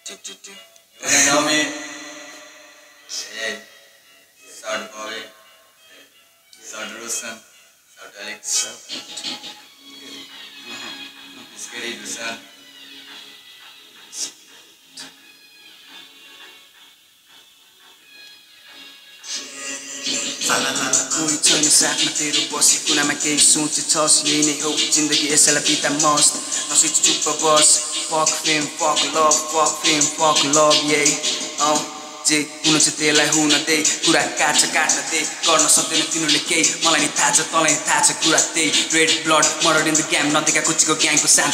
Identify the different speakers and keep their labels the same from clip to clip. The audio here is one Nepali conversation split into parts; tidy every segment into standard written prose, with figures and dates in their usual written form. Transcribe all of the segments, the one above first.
Speaker 1: You know me? Yeah. Shout Bobby. Shout Rusan. Shout Alex. Scary Rusan.
Speaker 2: कोही छैन साथमा तेरो बसी कुनामा केही सोचेछस् यही नै हो जिन्दगी यसैलाई बिता मस्त नसोच चुप्प बस fuck fame fuck love yeah जे हुन चाहिँ त्यसलाई हुन दे कुरा काट्न दे गर्न सक्दैन तिनीहरूले केही मलाई नि थाहा छ तँलाई नि थाहा छ कुरा त्यही red blood murder in the game नदेखा कुचीको ग्याङको सान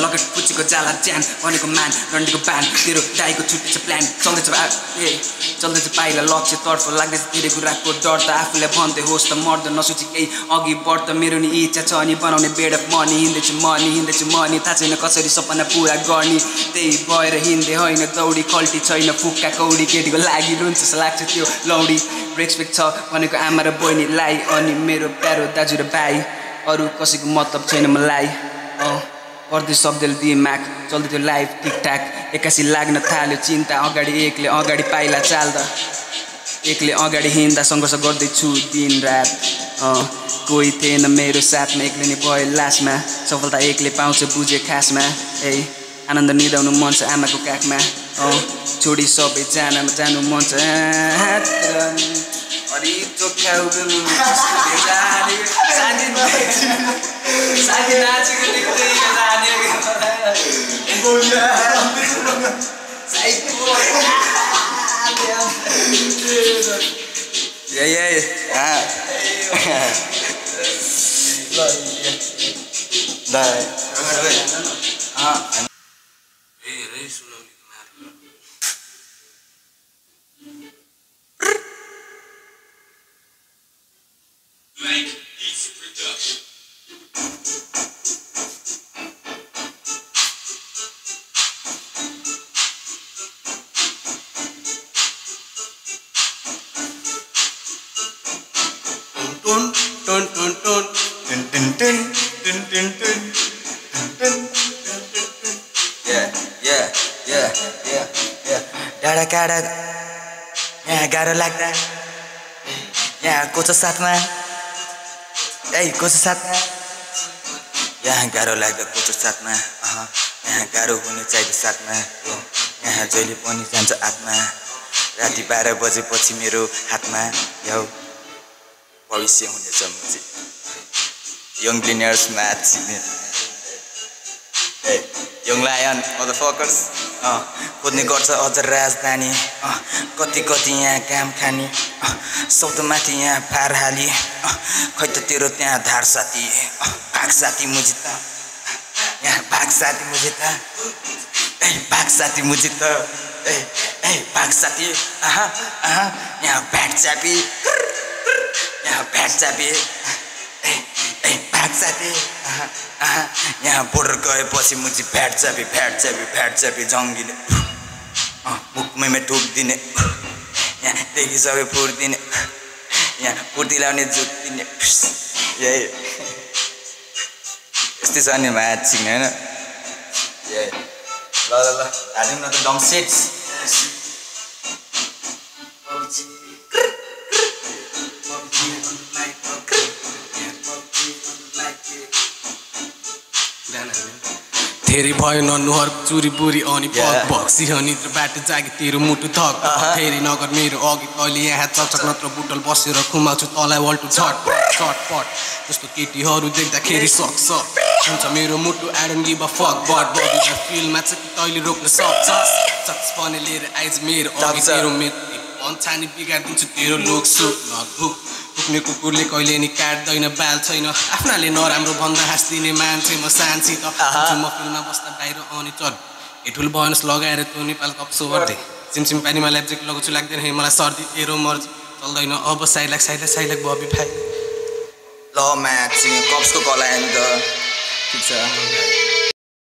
Speaker 2: लकेट कुचीको जाला ज्यान भनेको मान रन्डीको बान तेरो दाइको छुट्टी छ प्लान चल्दैछ पाइला लक्ष्यतर्फ लाग्दैछ धेरै कुराको डर त आफूलाई भन्दै होस् त मर्द नसोची केही अघि बढ्द मेरो नि इच्छा छ अनि बनाउने बेड अफ मनी हिँड्दैछु मनी थाहा छैन कसरी सपना पुरा गर्ने त्यही भएर हिँड्दै होइन दौडी खल्टी छैन फुक्का कौडी केटी लागि रुन्छ जस्तो लाग्छ त्यो लौडी रेस्पेक्ट छ भनेको आमा र बहिनीलाई अनि मेरो प्यारो दाजु र भाइ अरू कसैको मतलब छैन मलाई पर्दै शब्दले दिए माग चल्दै त्यो लाइफ ठिकठाक एक्कासी लाग्न थाल्यो चिन्ता एक्लै अगाडि पाइला चाल्दा एक्लै अगाडि हिँड्दा सङ्घर्ष गर्दैछु दिन रात कोही थिएन मेरो साथमा एक्लै नै भयो लासमा सफलता एक्लै पाउँछ बुझे खासमा आनन्द निदाउनु मन छ आमाको काखमा छोडी सबै जानु मन छ अरे चोखा
Speaker 3: डाँडा काँडा यहाँ गाह्रो लाग्दा यहाँ को छ साथमा को छ साथमा यहाँ गाह्रो लाग्दा को छ साथमा यहाँ गाह्रो हुने चाहिन्छ साथमा यहाँ जहिले पनि जान्छ आत्मा राति 12 बजेपछि मेरो हातमा यो भविष्य हुनेछ young billionaires match young lion motherfuckers खोज्ने गर्छ अझ राजधानी कति यहाँ काम खाने शब्दमाथि यहाँ पार हाली खै त तेरो त्यहाँ धार साथी भाग साथी मुझे त यहाँ भाग साथी मुझे त भाग साथी मुझे त भाग साथी यहाँ भ्याट चापी भाग साथी यहाँ बोर्डर गएपछि मुझे भ्याट चापी जङ्गीले मुखमै ठोकिदिने यहाँ देखि सबै फुर्दिने यहाँ कुर्ती लाउने जुत्तिने यही यस्तै छ नि म्याच सिक्ने होइन ल हालिदिउँ न त डङ सेट्स
Speaker 4: धेरै भयो ननुहर चुरी बुरी अनि भक्सी निद्र बाटो जागे तेरो मुटु थक फेरि नगर मेरो अघि अहिले यहाँ चकचक नत्र बुटल बसेर खुमाउँछु तँलाई वल्टु छटपट जस्तो केटीहरू देख्दाखेरि सक्छ हुन्छ मेरो मुटु I don't give a fuck but बडीमा फिलमा चाहिँ तैँले रोक्न सक्छस् सक्स पनि लिएर आइज मेरो अघि तेरो छानी बिगारिदिन्छु तेरो लोक सुक पुग्ने कुकुरले कहिले नि काट्दैन बाल छैन आफ्नाले नराम्रो भन्दा हाँस्दिने मान्छे म सान्सी त म फिल्ममा बस्दा बाहिर अनि चल हेठुल बहनस लगाएर तँ नेपाल कप सो गर्दै सिमसिम पानीमा ल्याब्जेक लगाउँछु लाग्दैन है मलाई सर्दी तेरो मर्जी चल्दैन अब साइलाक बबी भाइ
Speaker 3: ल म्याच कप्सको कला त ठिक छ